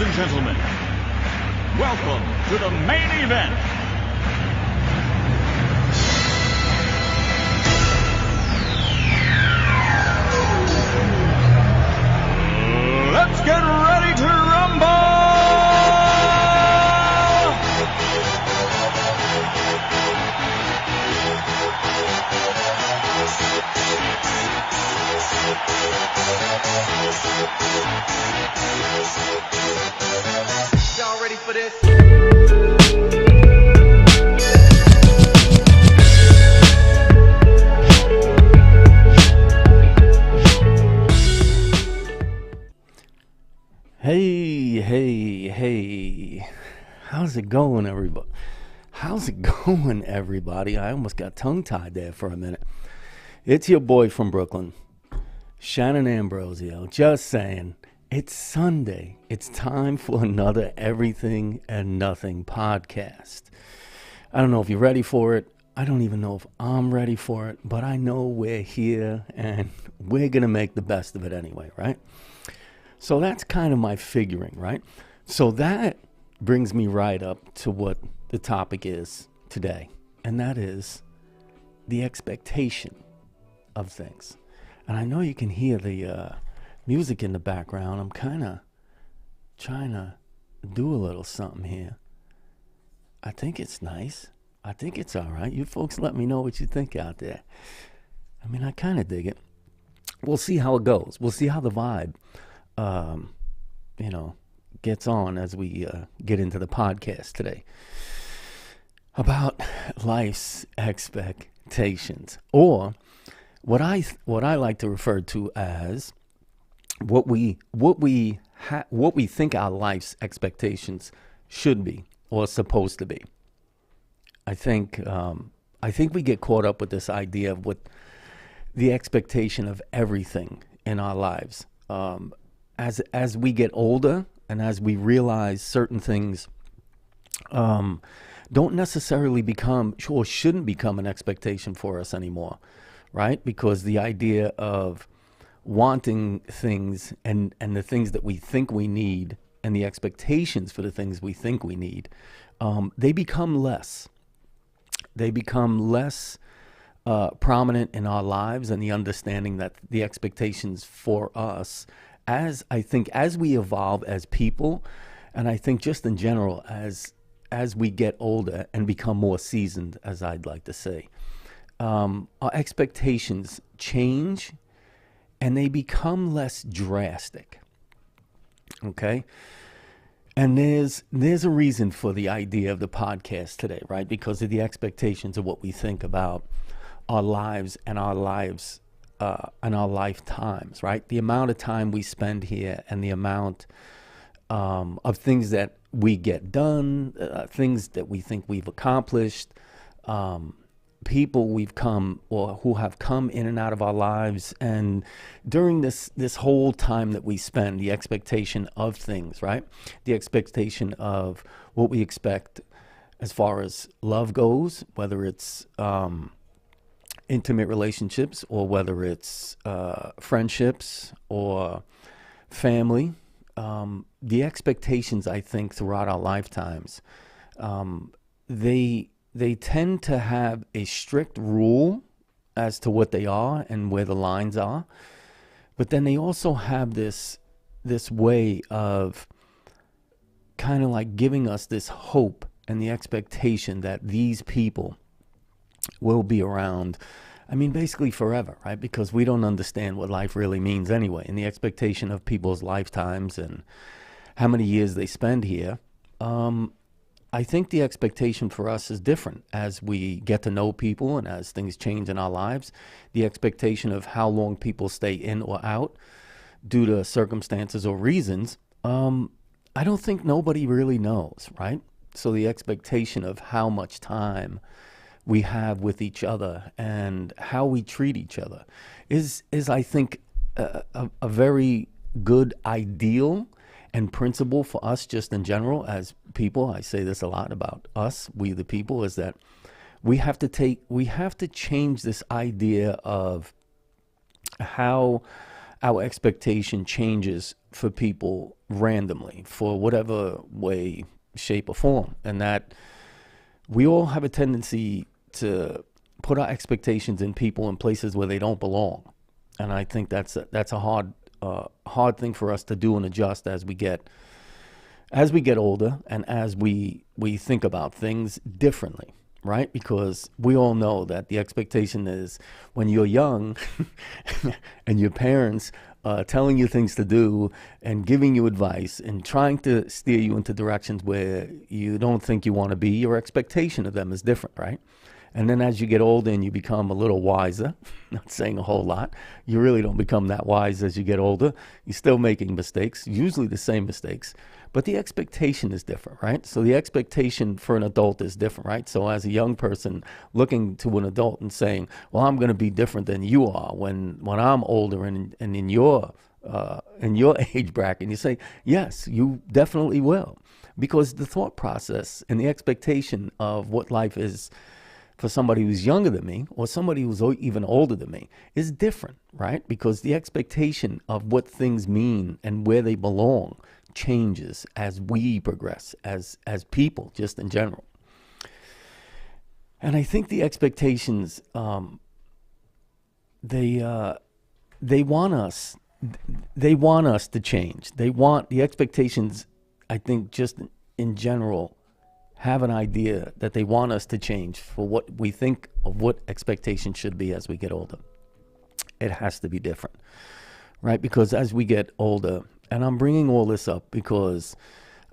Ladies and gentlemen, welcome to the main event. Let's get ready to rumble! Y'all ready for this? Hey. How's it going, everybody? I almost got tongue-tied there for a minute. It's your boy from Brooklyn, Shannon Ambrosio, just saying. It's Sunday. It's time for another Everything and Nothing podcast. I don't know if you're ready for it. I don't even know if I'm ready for it, but I know we're here and we're going to make the best of it anyway, right? So that's kind of my figuring, right? So that brings me right up to what the topic is today, and that is the expectation of things. And I know you can hear the music in the background. I'm kind of trying to do a little something here. I think it's nice. I think it's all right. You folks let me know what you think out there. I mean, I kind of dig it. We'll see how it goes. We'll see how the vibe, gets on as we get into the podcast today about life's expectations, or what I like to refer to as what we think our life's expectations should be or supposed to be. I think we get caught up with this idea of what the expectation of everything in our lives. As we get older and as we realize certain things don't necessarily become or shouldn't become an expectation for us anymore, right? Because the idea of wanting things and the things that we think we need and the expectations for the things we think we need, they become less. They become less prominent in our lives, and the understanding that the expectations for us, as we evolve as people, and I think just in general as we get older and become more seasoned, as I'd like to say, our expectations change and they become less drastic. Okay? And there's a reason for the idea of the podcast today, right? Because of the expectations of what we think about our lives and our lifetimes, right? The amount of time we spend here and the amount of things that we get done, things that we think we've accomplished, people we've come or who have come in and out of our lives, and during this whole time that we spend, the expectation of things, right? The expectation of what we expect as far as love goes, whether it's intimate relationships or whether it's friendships or family. The expectations, I think, throughout our lifetimes, they tend to have a strict rule as to what they are and where the lines are. But then they also have this way of kind of like giving us this hope and the expectation that these people will be around, I mean, basically forever, right? Because we don't understand what life really means anyway. And the expectation of people's lifetimes and how many years they spend here, I think the expectation for us is different as we get to know people and as things change in our lives. The expectation of how long people stay in or out due to circumstances or reasons, I don't think nobody really knows, right? So the expectation of how much time we have with each other and how we treat each other is I think, a very good ideal and principle for us just in general as people. I say this a lot about us, we the people, is that we have to change this idea of how our expectation changes for people randomly for whatever way, shape, or form. And that we all have a tendency to put our expectations in people in places where they don't belong. And I think that's a hard thing for us to do and adjust as we get older and as we think about things differently, right? Because we all know that the expectation is when you're young and your parents telling you things to do and giving you advice and trying to steer you into directions where you don't think you want to be, your expectation of them is different, right? And then as you get older and you become a little wiser, not saying a whole lot, you really don't become that wise as you get older. You're still making mistakes, usually the same mistakes, but the expectation is different, right? So the expectation for an adult is different, right? So as a young person looking to an adult and saying, well, I'm going to be different than you are when I'm older and in your age bracket, and you say, yes, you definitely will. Because the thought process and the expectation of what life is for somebody who's younger than me or somebody who's even older than me is different, right? Because the expectation of what things mean and where they belong changes as we progress as people, just in general. And I think the expectations, they want us to change. They want the expectations, I think, just in general, have an idea that they want us to change for what we think of what expectations should be as we get older. It has to be different, right? Because as we get older, and I'm bringing all this up because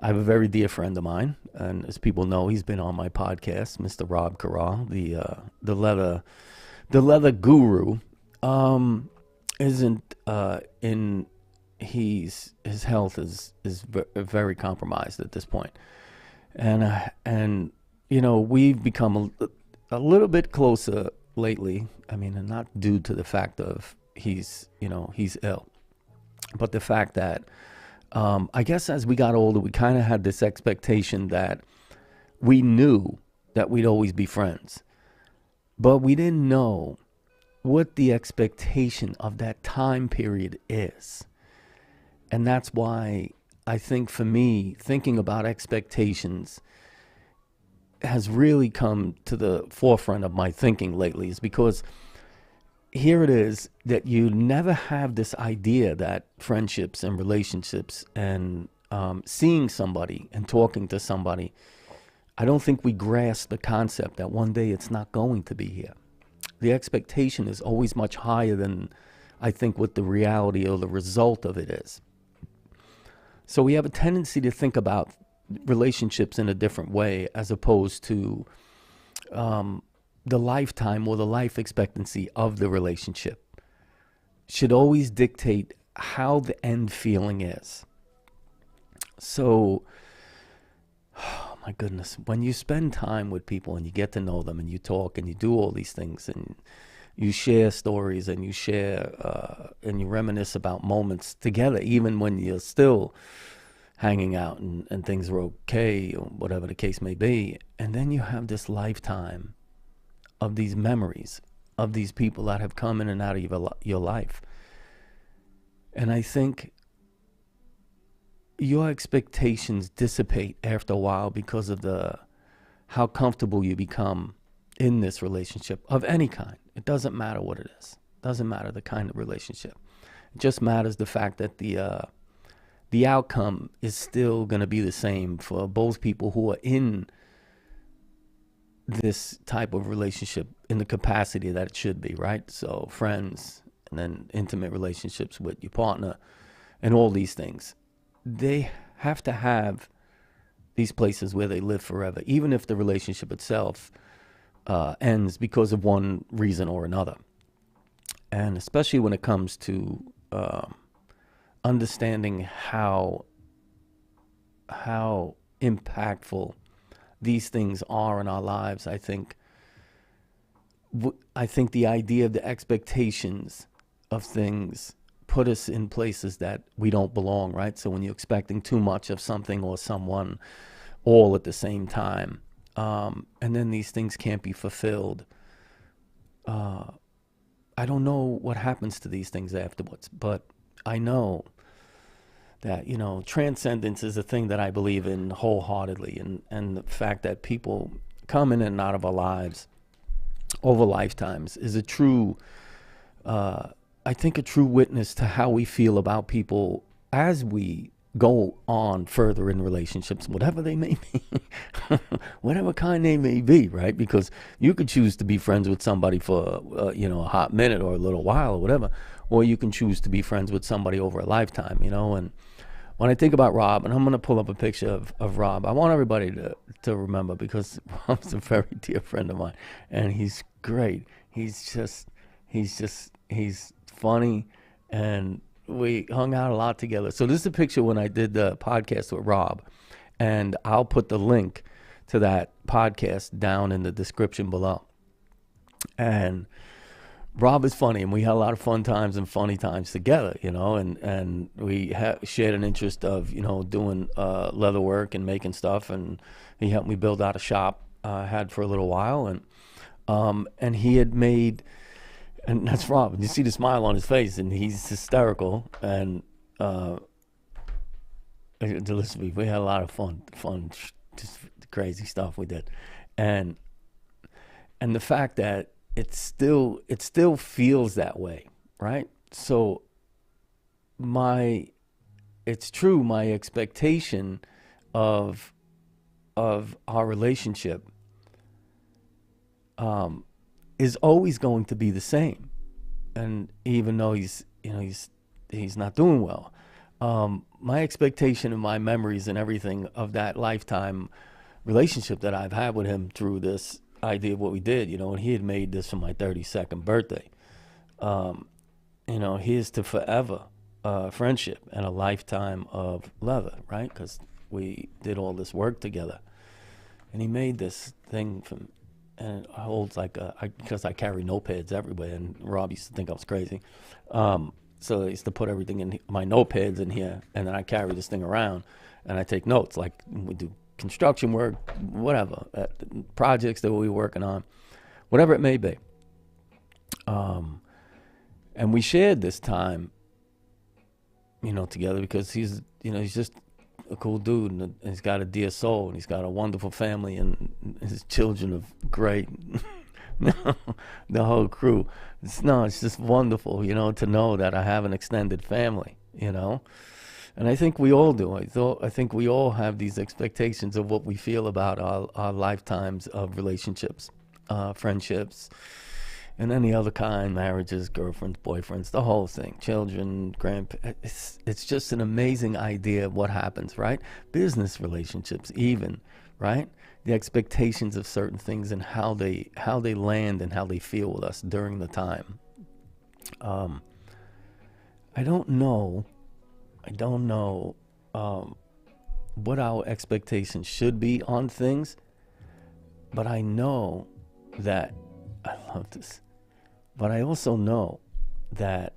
I have a very dear friend of mine, and as people know, he's been on my podcast, Mr. Rob Corral, the leather guru, isn't in his health is very compromised at this point. And you know, we've become a little bit closer lately. I mean, and not due to the fact of he's ill, but the fact that I guess as we got older, we kind of had this expectation that we knew that we'd always be friends, but we didn't know what the expectation of that time period is. And that's why I think for me, thinking about expectations has really come to the forefront of my thinking lately, is because here it is that you never have this idea that friendships and relationships and seeing somebody and talking to somebody, I don't think we grasp the concept that one day it's not going to be here. The expectation is always much higher than I think what the reality or the result of it is. So we have a tendency to think about relationships in a different way as opposed to the lifetime or the life expectancy of the relationship should always dictate how the end feeling is. So, oh my goodness, when you spend time with people and you get to know them and you talk and you do all these things and you share stories and you share and you reminisce about moments together, even when you're still hanging out and things are okay or whatever the case may be. And then you have this lifetime of these memories of these people that have come in and out of your life. And I think your expectations dissipate after a while because of how comfortable you become in this relationship of any kind. It doesn't matter what it is. It doesn't matter the kind of relationship. It just matters the fact that the outcome is still going to be the same for both people who are in this type of relationship in the capacity that it should be, right? So friends and then intimate relationships with your partner and all these things. They have to have these places where they live forever, even if the relationship itself ends because of one reason or another. And especially when it comes to understanding how impactful these things are in our lives, I think the idea of the expectations of things put us in places that we don't belong, right? So when you're expecting too much of something or someone all at the same time, and then these things can't be fulfilled, I don't know what happens to these things afterwards, but I know that, transcendence is a thing that I believe in wholeheartedly, and the fact that people come in and out of our lives over lifetimes is a true, I think, a true witness to how we feel about people as we go on further in relationships, whatever they may be, whatever kind they may be, right? Because you could choose to be friends with somebody for, a hot minute or a little while or whatever, or you can choose to be friends with somebody over a lifetime, and when I think about Rob, and I'm going to pull up a picture of Rob, I want everybody to remember, because Rob's a very dear friend of mine, and he's great. He's funny, and we hung out a lot together. So this is a picture when I did the podcast with Rob, and I'll put the link to that podcast down in the description below. And Rob is funny, and we had a lot of fun times and funny times together, and we shared an interest of, doing leather work and making stuff, and he helped me build out a shop I had for a little while, and he had made, and that's Rob, and you see the smile on his face, and he's hysterical, and listen, we had a lot of fun, just crazy stuff we did, and the fact that it still feels that way, right? So it's true, my expectation of our relationship is always going to be the same. And even though he's not doing well, my expectation and my memories and everything of that lifetime relationship that I've had with him through this idea of what we did, and he had made this for my 32nd birthday. Here's to forever friendship and a lifetime of leather, right? Because we did all this work together, and he made this thing and it holds because I carry notepads everywhere, and Rob used to think I was crazy. So I used to put everything in my notepads in here, and then I carry this thing around, and I take notes, like we do construction work, whatever, projects that we're working on, whatever it may be. And we shared this time, together, because he's just a cool dude, and he's got a dear soul, and he's got a wonderful family, and his children are great. The whole crew. It's just wonderful, to know that I have an extended family, And I think we all do. I think we all have these expectations of what we feel about our lifetimes of relationships, friendships, and any other kind, marriages, girlfriends, boyfriends, the whole thing, children, grandparents. It's just an amazing idea of what happens, right? Business relationships even, right? The expectations of certain things and how they land and how they feel with us during the time. I don't know what our expectations should be on things, but I know that I love this. But I also know that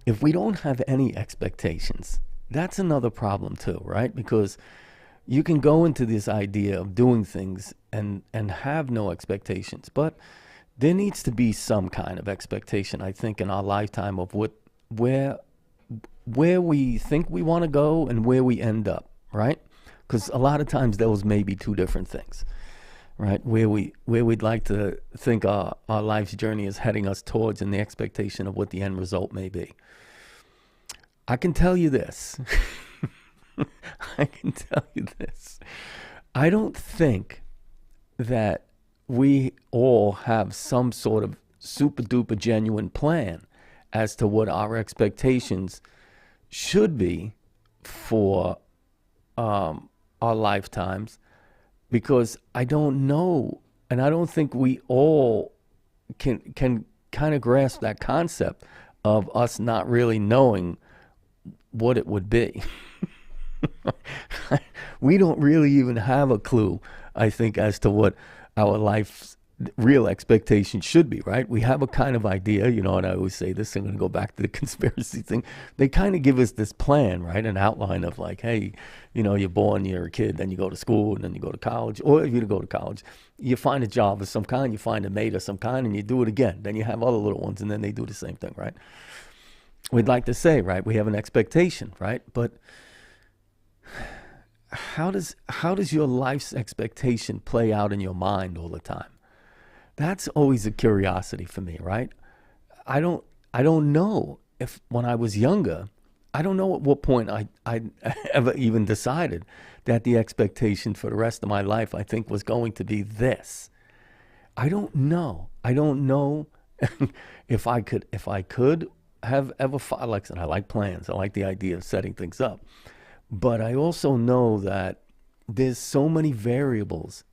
if we don't have any expectations, that's another problem too, right? Because you can go into this idea of doing things and have no expectations, but there needs to be some kind of expectation, I think, in our lifetime of where we think we want to go and where we end up, right? Because a lot of times those may be two different things, right? Where we'd like to think our life's journey is heading us towards, and the expectation of what the end result may be. I can tell you this. I don't think that we all have some sort of super duper genuine plan as to what our expectations should be for our lifetimes, because I don't know, and I don't think we all can kind of grasp that concept of us not really knowing what it would be. We don't really even have a clue, I think, as to what our life's real expectations should be, right? We have a kind of idea, and I always say this, I'm going to go back to the conspiracy thing. They kind of give us this plan, right? An outline of like, hey, you're born, you're a kid, then you go to school, and then you go to college. Or if you go to college, you find a job of some kind, you find a mate of some kind, and you do it again. Then you have other little ones, and then they do the same thing, right? we'd like to say, right, we have an expectation, right? But how does your life's expectation play out in your mind all the time? That's always a curiosity for me, right? I don't know if when I was younger, I don't know at what point I ever even decided that the expectation for the rest of my life, I think, was going to be this. I don't know. I don't know if I could have ever, like I said, I like plans. I like the idea of setting things up. But I also know that there's so many variables,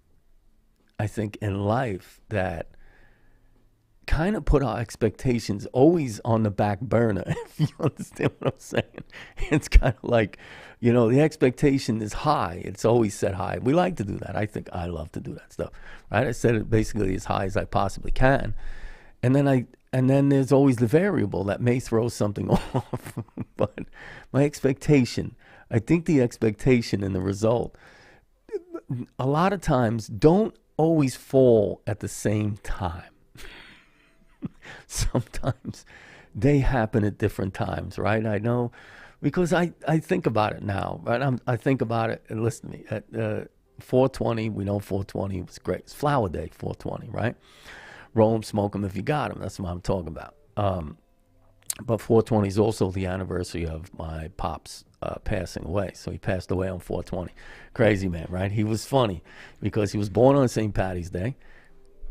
I think, in life that kind of put our expectations always on the back burner, if you understand what I'm saying. It's kind of like, the expectation is high. It's always set high. We like to do that. I think I love to do that stuff, right? I set it basically as high as I possibly can. And then there's always the variable that may throw something off. But my expectation, I think the expectation and the result, a lot of times don't always fall at the same time. Sometimes they happen at different times, right? I know because I think about it now, right? I think about it, and listen to me, at 420, we know 420 was great. It's Flower Day, 420, right? Roll 'em, smoke 'em if you got 'em. That's what I'm talking about. But 420 is also the anniversary of my pops passing away. So he passed away on 420. Crazy man, right? He was funny because he was born on St. Patty's Day,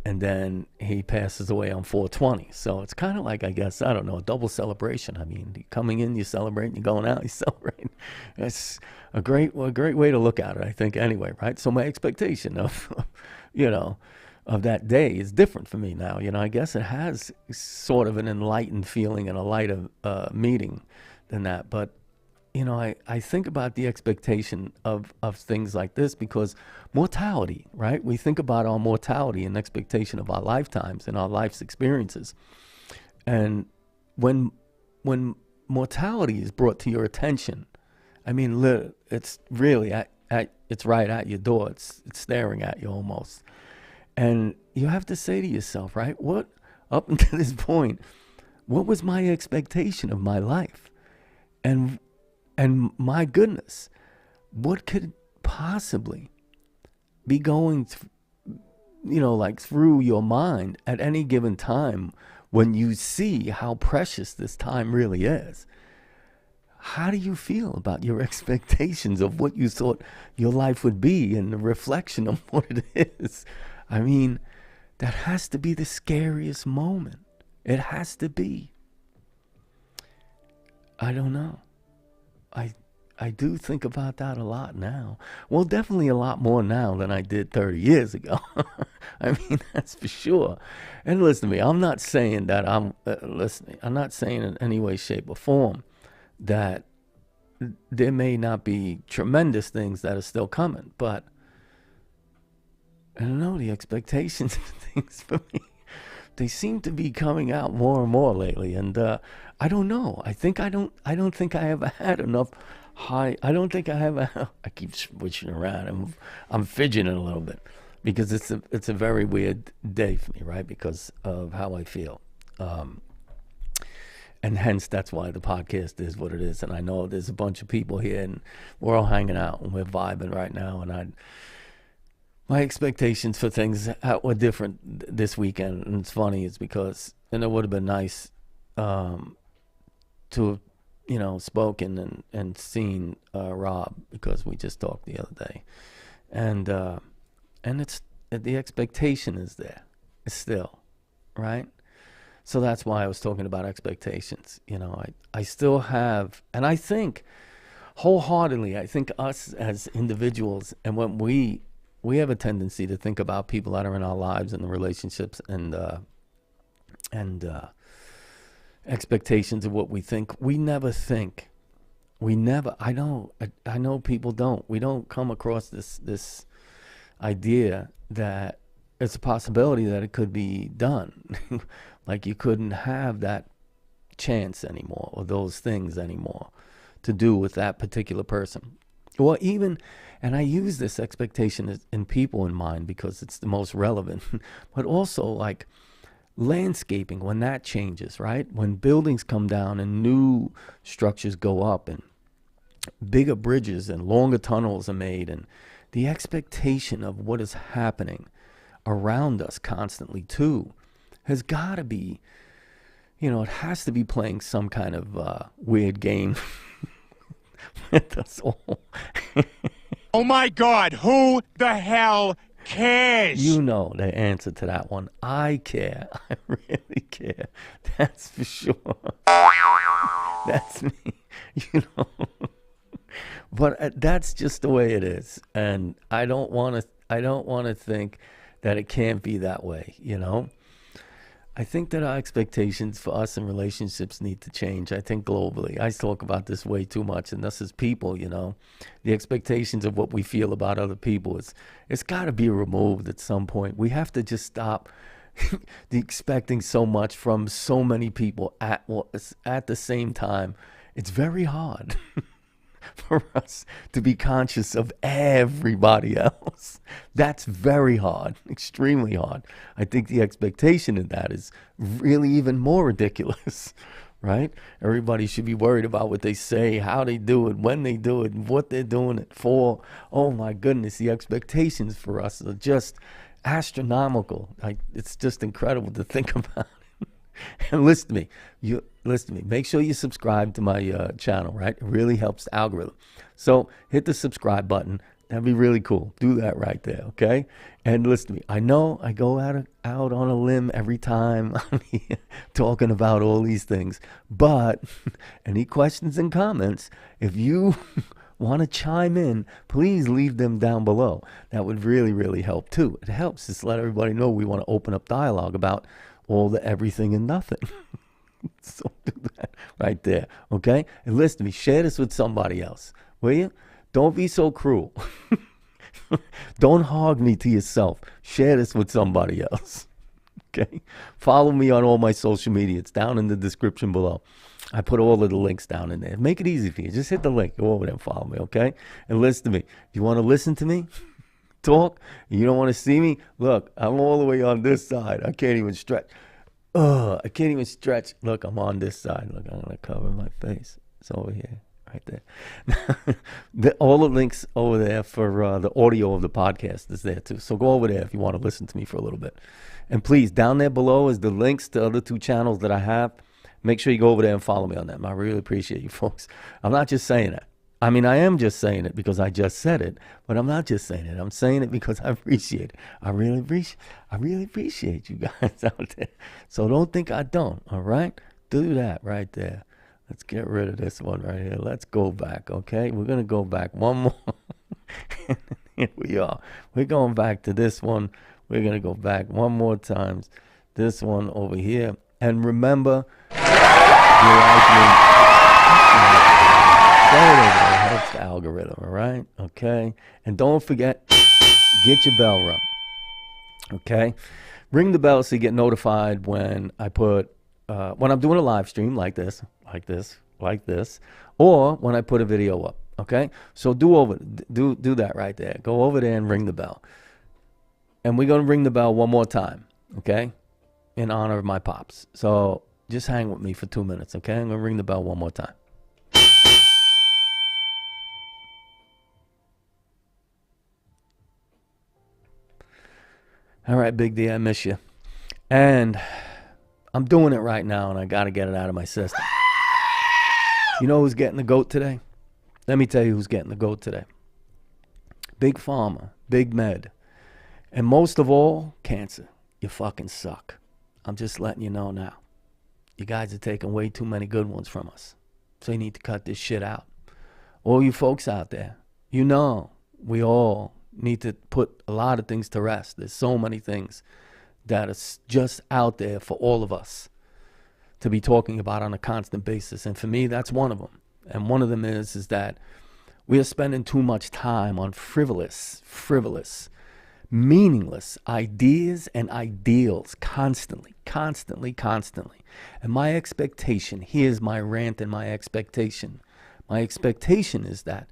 and then he passes away on 420. So it's kind of like, I guess, I don't know, a double celebration. I mean, you're coming in, you're celebrating, you're going out, you're celebrating. It's a great way to look at it, I think, anyway, right? So my expectation of, of that day is different for me now. I guess it has sort of an enlightened feeling and a lighter meaning than that. But, I think about the expectation of things like this because mortality, right? We think about our mortality and expectation of our lifetimes and our life's experiences. And when mortality is brought to your attention, I mean, it's really it's right at your door. It's staring at you almost. And you have to say to yourself, right, what, up until this point, what was my expectation of my life? And my goodness, what could possibly be going, through your mind at any given time when you see how precious this time really is? How do you feel about your expectations of what you thought your life would be and the reflection of what it is? I mean, that has to be the scariest moment. It has to be. I don't know. I do think about that a lot now. Well, definitely a lot more now than I did 30 years ago. I mean, that's for sure. And listen to me, I'm not saying that I'm not saying in any way, shape, or form that there may not be tremendous things that are still coming, but I don't know, the expectations of things for me, they seem to be coming out more and more lately. And I don't know. I don't think I ever had enough high. I don't think I ever. I keep switching around. I'm fidgeting a little bit because it's a very weird day for me, right? Because of how I feel. And hence that's why the podcast is what it is. And I know there's a bunch of people here and we're all hanging out and we're vibing right now. And my expectations for things were different this weekend. And it's funny, it's because, and it would have been nice to have, spoken and seen Rob, because we just talked the other day. And it's, the expectation is there. It's still, right? So that's why I was talking about expectations. I still have, and I think wholeheartedly, I think us as individuals, and when we have a tendency to think about people that are in our lives and the relationships and expectations of what we think. We never think. I know people don't. We don't come across this idea that it's a possibility that it could be done. Like you couldn't have that chance anymore or those things anymore to do with that particular person. Or even, and I use this expectation in people in mind because it's the most relevant, but also like landscaping, when that changes, right? When buildings come down and new structures go up and bigger bridges and longer tunnels are made, and the expectation of what is happening around us constantly too has got to be, it has to be playing some kind of weird game with us all. Oh my God, who the hell cares? You know the answer to that one. I care. I really care. That's for sure. That's me. But that's just the way it is, and I don't want to think that it can't be that way. I think that our expectations for us in relationships need to change. I think globally. I talk about this way too much, and us as people, the expectations of what we feel about other people, it's got to be removed at some point. We have to just stop expecting so much from so many people at the same time. It's very hard for us to be conscious of everybody else. That's very hard, extremely hard. I think the expectation in that is really even more ridiculous, right? Everybody should be worried about what they say, how they do it, when they do it, what they're doing it for. Oh my goodness, the expectations for us are just astronomical. It's just incredible to think about. And listen to me. Make sure you subscribe to my channel, right? It really helps the algorithm. So hit the subscribe button. That'd be really cool. Do that right there, okay? And listen to me. I know I go out on a limb every time I'm here talking about all these things. But any questions and comments, if you want to chime in, please leave them down below. That would really, really help too. It helps just let everybody know we want to open up dialogue about all the everything and nothing. So do that right there, okay? And listen to me, share this with somebody else, will you? Don't be so cruel. Don't hog me to yourself. Share this with somebody else, okay? Follow me on all my social media. It's down in the description below. I put all of the links down in there. Make it easy for you. Just hit the link. Go over there and follow me, okay? And listen to me. If you want to listen to me talk, you don't want to see me, look, I'm all the way on this side. I can't even stretch. I can't even stretch. Look, I'm on this side. Look, I'm going to cover my face. It's over here, right there. All the links over there for the audio of the podcast is there too. So go over there if you want to listen to me for a little bit. And please, down there below is the links to other 2 channels that I have. Make sure you go over there and follow me on them. I really appreciate you folks. I'm not just saying that. I mean, I am just saying it because I just said it, but I'm not just saying it. I'm saying it because I appreciate it. I really appreciate you guys out there. So don't think I don't, all right? Do that right there. Let's get rid of this one right here. Let's go back, okay? We're going to go back one more. Here we are. We're going back to this one. We're going to go back one more time. This one over here. And remember, you like me. Helps the algorithm, all right? Okay? And don't forget, get your bell rung, okay? Ring the bell so you get notified when I put, when I'm doing a live stream like this, or when I put a video up, okay? So do that right there. Go over there and ring the bell. And we're going to ring the bell one more time, okay? In honor of my pops. So just hang with me for 2 minutes, okay? I'm going to ring the bell one more time. All right, Big D, I miss you. And I'm doing it right now, and I got to get it out of my system. You know who's getting the goat today? Let me tell you who's getting the goat today. Big Pharma, Big Med, and most of all, cancer. You fucking suck. I'm just letting you know now. You guys are taking way too many good ones from us. So you need to cut this shit out. All you folks out there, you know, we all need to put a lot of things to rest. There's so many things that are just out there for all of us to be talking about on a constant basis. And for me, that's one of them. And one of them is that we are spending too much time on frivolous, meaningless ideas and ideals constantly. And my expectation, here's my rant and my expectation. My expectation is that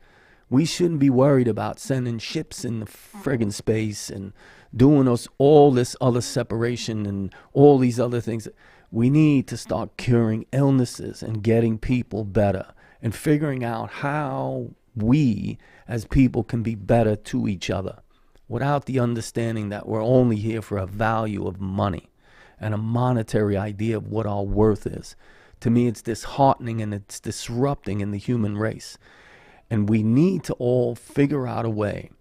We shouldn't be worried about sending ships in the friggin' space and doing us all this other separation and all these other things. We need to start curing illnesses and getting people better and figuring out how we as people can be better to each other without the understanding that we're only here for a value of money and a monetary idea of what our worth is. To me, it's disheartening and it's disrupting in the human race. And we need to all figure out a way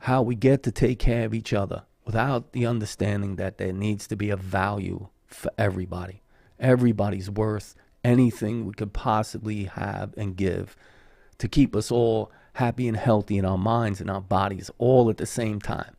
how we get to take care of each other without the understanding that there needs to be a value for everybody. Everybody's worth anything we could possibly have and give to keep us all happy and healthy in our minds and our bodies all at the same time.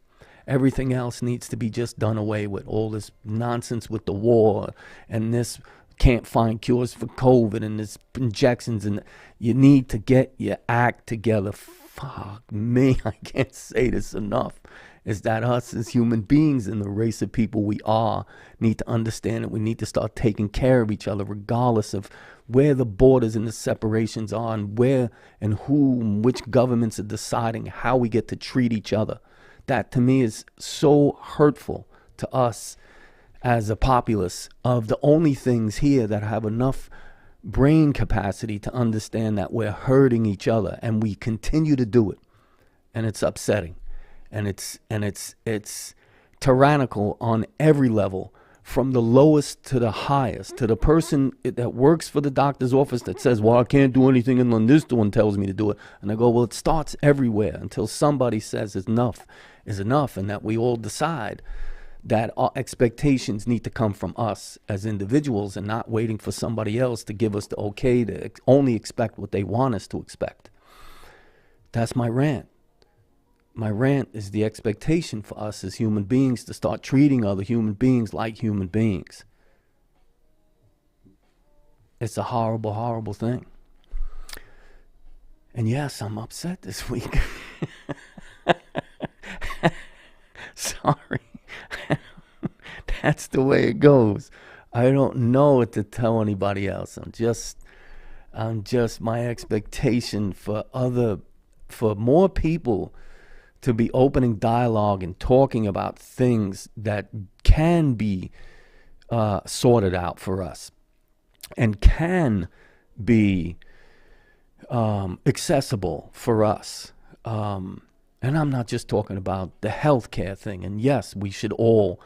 Everything else needs to be just done away with. All this nonsense with the war and this can't find cures for COVID and this injections, and you need to get your act together. Fuck me, I can't say this enough. Is that us as human beings and the race of people we are need to understand that we need to start taking care of each other regardless of where the borders and the separations are and where and who and which governments are deciding how we get to treat each other. That to me is so hurtful to us as a populace of the only things here that have enough brain capacity to understand that we're hurting each other, and we continue to do it. And it's upsetting. And it's tyrannical on every level, from the lowest to the highest, to the person that works for the doctor's office that says, well, I can't do anything unless this one tells me to do it. And I go, well, it starts everywhere until somebody says enough is enough, and that we all decide that our expectations need to come from us as individuals and not waiting for somebody else to give us the okay to only expect what they want us to expect. That's my rant. My rant is the expectation for us as human beings to start treating other human beings like human beings. It's a horrible, horrible thing. And yes, I'm upset this week. Sorry. That's the way it goes. I don't know what to tell anybody else. I'm just my expectation for more people to be opening dialogue and talking about things that can be sorted out for us and can be accessible for us. And I'm not just talking about the healthcare thing. And yes, we should all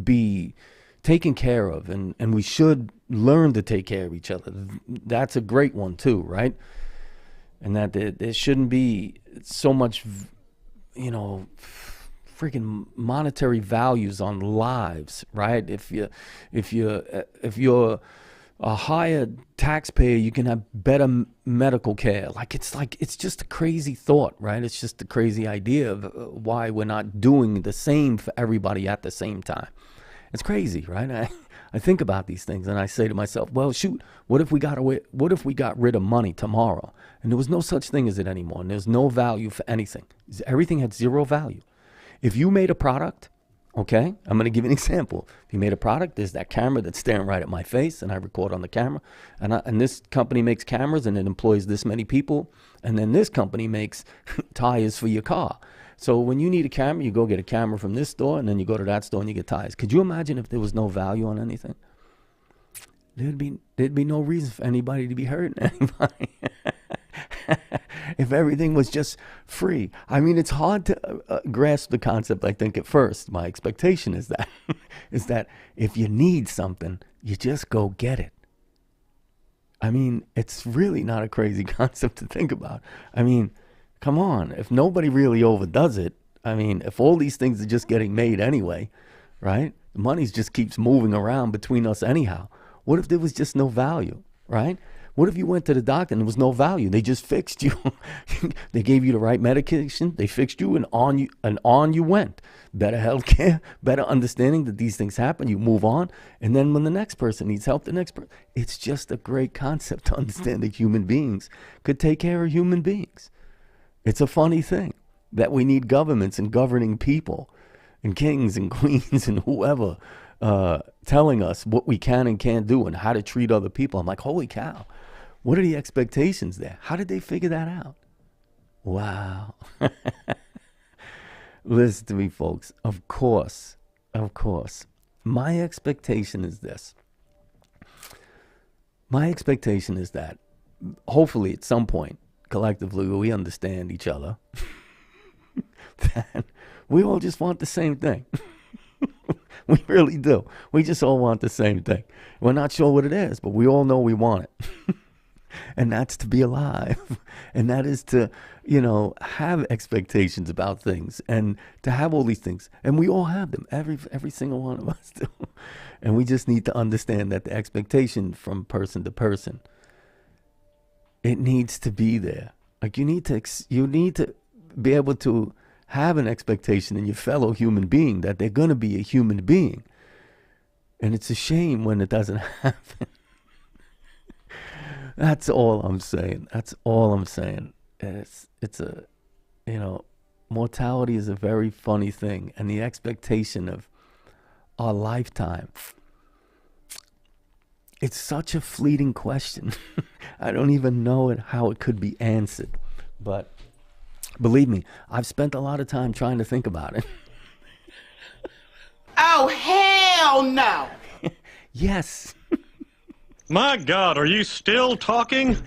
be taken care of, and we should learn to take care of each other. That's a great one too, right? And that there shouldn't be so much, freaking monetary values on lives, right? If you're a higher taxpayer, you can have better medical care. It's just a crazy thought, right? It's just a crazy idea of why we're not doing the same for everybody at the same time. It's crazy, right? I think about these things and I say to myself, well, shoot, what if we got rid of money tomorrow and there was no such thing as it anymore, and there's no value for anything? Everything had zero value. If you made a product, okay, I'm going to give you an example. If you made a product, there's that camera that's staring right at my face, and I record on the camera. And this company makes cameras, and it employs this many people. And then this company makes tires for your car. So when you need a camera, you go get a camera from this store, and then you go to that store and you get tires. Could you imagine if there was no value on anything? There'd be no reason for anybody to be hurting anybody. If everything was just free. I mean, it's hard to grasp the concept, I think, at first. My expectation is that if you need something, you just go get it. I mean, it's really not a crazy concept to think about. I mean, come on. If nobody really overdoes it, I mean, if all these things are just getting made anyway, right? The money just keeps moving around between us anyhow. What if there was just no value, right? What if you went to the doctor and there was no value? They just fixed you. They gave you the right medication. They fixed you, and on you went. Better healthcare, better understanding that these things happen. You move on. And then when the next person needs help, it's just a great concept to understand that human beings could take care of human beings. It's a funny thing that we need governments and governing people and kings and queens and whoever telling us what we can and can't do and how to treat other people. I'm like, holy cow. What are the expectations there? How did they figure that out? Wow. Listen to me, folks. Of course. My expectation is this. My expectation is that hopefully at some point, collectively, we understand each other. That we all just want the same thing. We really do. We just all want the same thing. We're not sure what it is, but we all know we want it. And that's to be alive. And that is to, have expectations about things and to have all these things. And we all have them. Every single one of us do. And we just need to understand that the expectation from person to person, it needs to be there. Like you need to be able to have an expectation in your fellow human being that they're going to be a human being. And it's a shame when it doesn't happen. That's all I'm saying. Mortality is a very funny thing. And the expectation of our lifetime, it's such a fleeting question. I don't even know how it could be answered. But believe me, I've spent a lot of time trying to think about it. Oh, hell no! Yes. My God, are you still talking?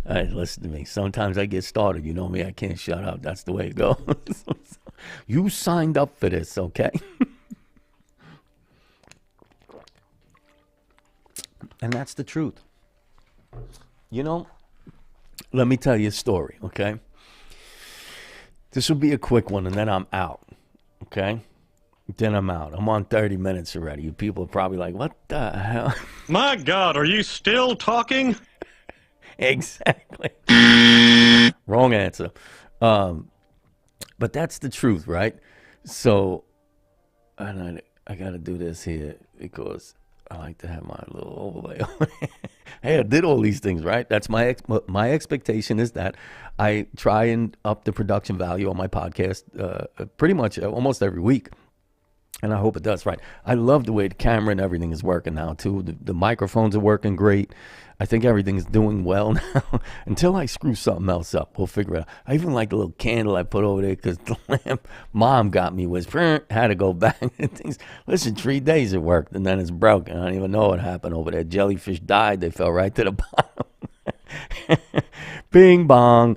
Listen to me. Sometimes I get started. You know me, I can't shut up. That's the way it goes. You signed up for this, okay? And that's the truth. Let me tell you a story, okay? This will be a quick one, and then I'm out, okay? Then I'm out. I'm on 30 minutes already. You people are probably like, what the hell? My God, are you still talking? Exactly. Wrong answer. But that's the truth, right? So, and I got to do this here because I like to have my little overlay on it. Hey, I did all these things, right? That's my expectation is that I try and up the production value on my podcast pretty much almost every week. And I hope it does, right? I love the way the camera and everything is working now, too. The microphones are working great. I think everything's doing well now. Until I screw something else up, we'll figure it out. I even like the little candle I put over there because the lamp Mom got me was, had to go back. And things. Listen, 3 days it worked, and then it's broken. I don't even know what happened over there. Jellyfish died. They fell right to the bottom. Bing bong.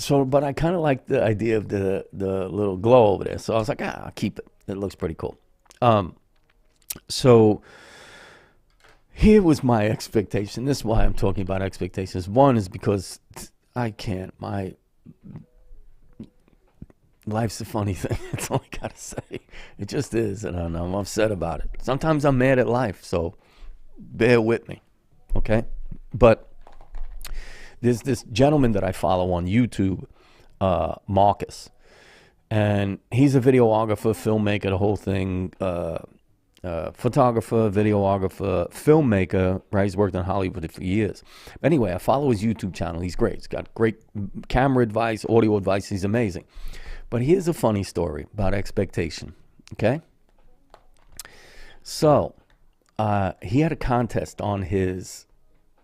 But I kind of like the idea of the little glow over there. So I was like, I'll keep it. It looks pretty cool. So here was my expectation. This is why I'm talking about expectations. One is because I can't. My life's a funny thing. That's all I got to say. It just is. And I'm upset about it. Sometimes I'm mad at life. So bear with me. Okay? But there's this gentleman that I follow on YouTube, Marcus, and he's a videographer, filmmaker, the whole thing, photographer, videographer, filmmaker, right? He's worked in Hollywood for years. Anyway, I follow his YouTube channel. He's great. He's got great camera advice, audio advice. He's amazing. But here's a funny story about expectation, okay? So he had a contest on his...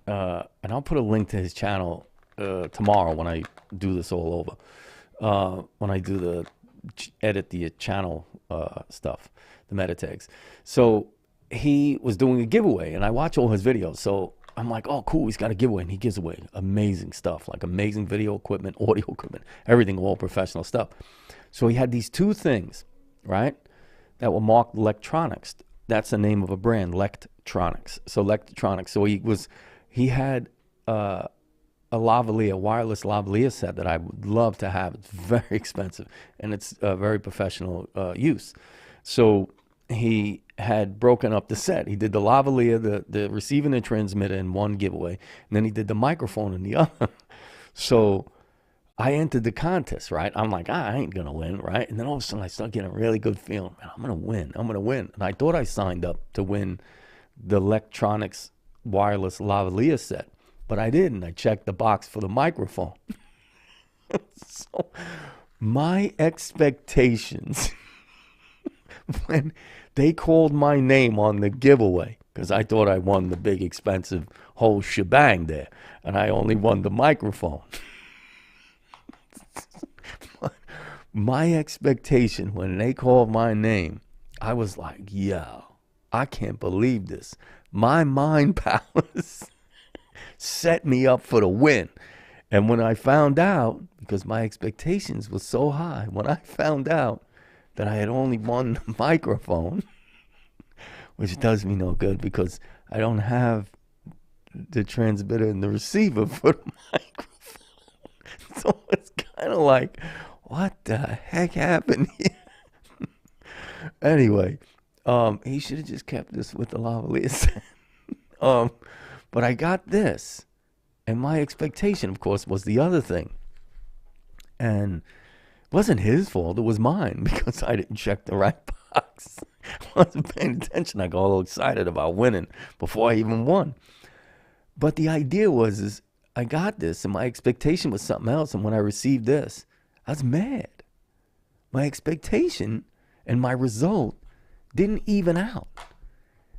and I'll put a link to his channel tomorrow when I do this all over. When I do edit the channel stuff, the meta tags. So he was doing a giveaway, and I watch all his videos. So I'm like, oh, cool, he's got a giveaway, and he gives away amazing stuff, like amazing video equipment, audio equipment, everything, all professional stuff. So he had these two things, right, that were marked electronics. That's the name of a brand, Lectronics. So Lectronics. So he had a lavalier, wireless lavalier set that I would love to have. It's very expensive, and it's very professional use. So he had broken up the set. He did the lavalier, the receiver and the transmitter in one giveaway, and then he did the microphone in the other. So I entered the contest, right? I'm like, I ain't going to win, right? And then all of a sudden I start getting a really good feeling. Man, I'm going to win. And I thought I signed up to win the electronics wireless lavalier set, but I didn't. I checked the box for the microphone. So my expectations when they called my name on the giveaway, because I thought I won the big expensive whole shebang there, and I only won the microphone. My expectation when they called my name, I was like, yo, I can't believe this. My mind powers set me up for the win. And when I found out, because my expectations were so high, when I found out that I had only won the microphone, which does me no good because I don't have the transmitter and the receiver for the microphone. So it's kind of like, what the heck happened here? Anyway, he should have just kept this with the lavaliers. But I got this. And my expectation, of course, was the other thing. And it wasn't his fault. It was mine because I didn't check the right box. I wasn't paying attention. I got all excited about winning before I even won. But the idea was I got this, and my expectation was something else. And when I received this, I was mad. My expectation and my result didn't even out.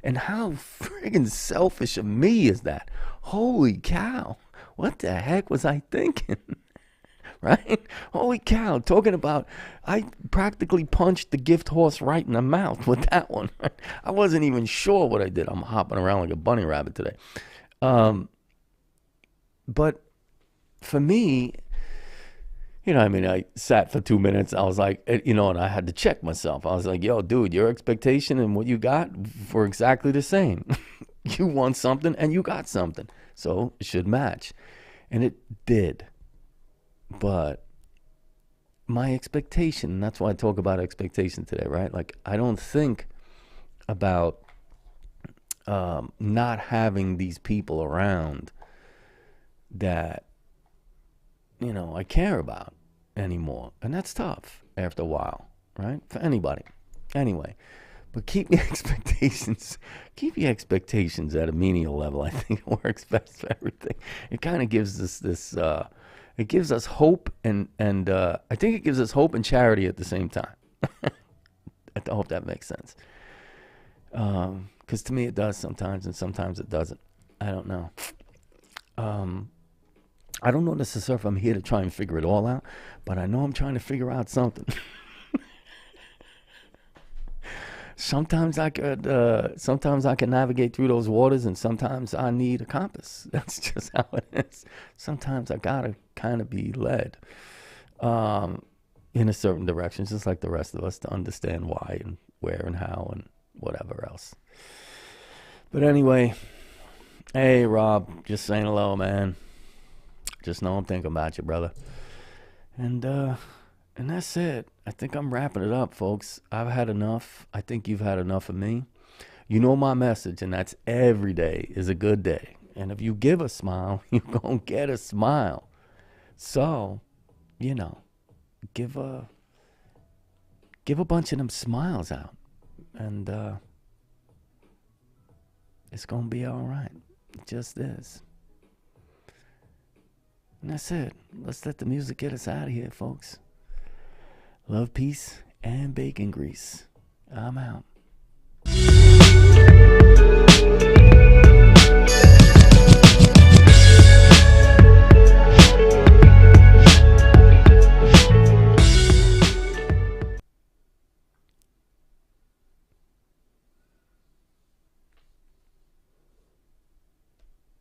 And how friggin' selfish of me is that? Holy cow. What the heck was I thinking? Right? Holy cow. Talking about, I practically punched the gift horse right in the mouth with that one. I wasn't even sure what I did. I'm hopping around like a bunny rabbit today. But for me, I sat for 2 minutes. I was like, and I had to check myself. I was like, yo, dude, your expectation and what you got were exactly the same. You want something and you got something. So it should match. And it did. But my expectation, and that's why I talk about expectation today, right? Like, I don't think about not having these people around that, I care about anymore. And that's tough after a while, right? For anybody. Anyway, but keep your expectations at a menial level. I think it works best for everything. It kind of gives us this, it gives us hope and I think it gives us hope and charity at the same time. I hope that makes sense. Because to me it does sometimes, and sometimes it doesn't. I don't know. I don't know necessarily if I'm here to try and figure it all out, but I know I'm trying to figure out something. Sometimes I can navigate through those waters, and sometimes I need a compass. That's just how it is. Sometimes I gotta kind of be led in a certain direction, just like the rest of us, to understand why and where and how and whatever else. But anyway, hey Rob, just saying hello, man. Just know I'm thinking about you, brother. And that's it. I think I'm wrapping it up, folks. I've had enough. I think you've had enough of me. You know my message, and that's every day is a good day. And if you give a smile, you're going to get a smile. So, give a bunch of them smiles out. And it's going to be all right. It just is. And that's it. Let's let the music get us out of here, folks. Love, peace, and bacon grease. I'm out.